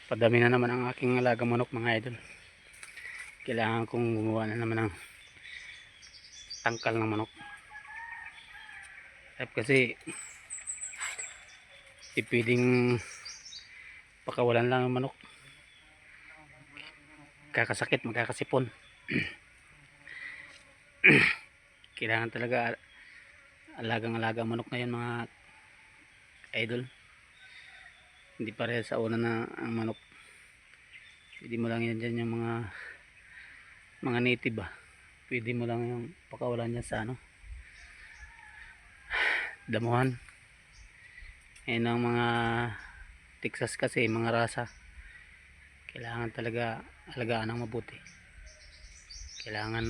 Padami na naman ang aking alaga manok mga idol. Kailangan kong gumawa na naman ng tangkal ng manok. Kasi di pwedeng pakawalan lang ang manok. Kakasakit, magkakasipon. Kailangan talaga alagang-alaga manok ngayon mga idol. Hindi parehas sa una na ang manok. Pwede mo lang yan dyan yung mga native pwede mo lang yung pakawalan yan sa damuhan. Yan ang mga Texas kasi, mga rasa. Kailangan talaga alagaan ng mabuti. Kailangan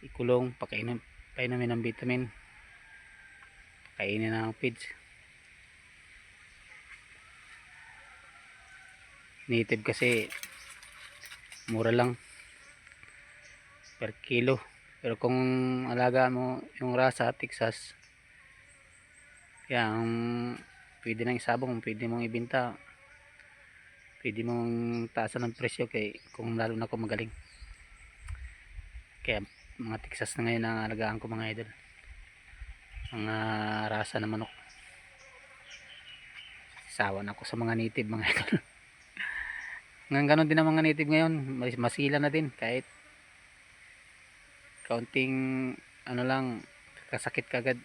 ikulong, painumin ng vitamin, kainin ng feeds. Native kasi mura lang per kilo, pero kung alaga mo yung rasa Texas, yan pwede nang isabong, pwede mong ibenta, pwede mong taasan ng presyo kung lalo na kung magaling. Kaya mga Texas na ngayon ang alagaan ko mga idol, mga rasa na manok. Sawa na ako sa mga native mga idol. Ngayon ganon din ang mga native ngayon, masila na din kahit kaunting lang, kasakit kagad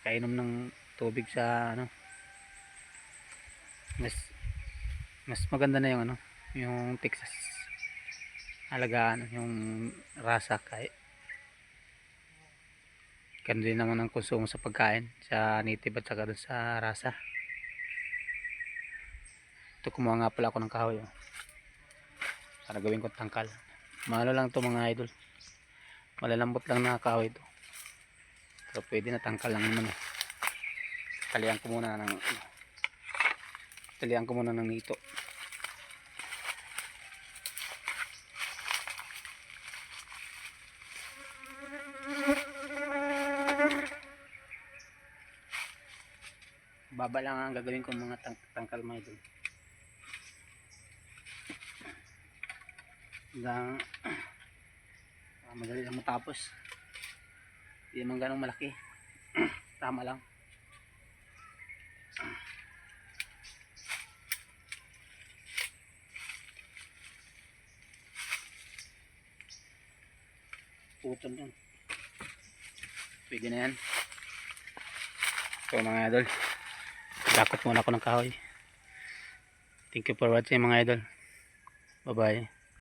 kainom ng tubig sa mas maganda na yung Texas alagaan, yung rasa. Kahit ganun din naman ang konsumo sa pagkain sa native at saka dun sa rasa. Ito, kumuha nga pala ako ng kahoy para gawin ko tangkal. Mahalo lang to mga idol, malalambot lang na kahoy ito, pero pwede na tangkal lang naman. Talian ko muna ng nito. Baba lang ang gagawin ko mga tangkal mga idol. Madali lang matapos, hindi naman ganong malaki. Tama lang. Putol yan, pwede na yan. So mga idol, dakot muna ako ng kahoy. Thank you for watching mga idol. Bye bye.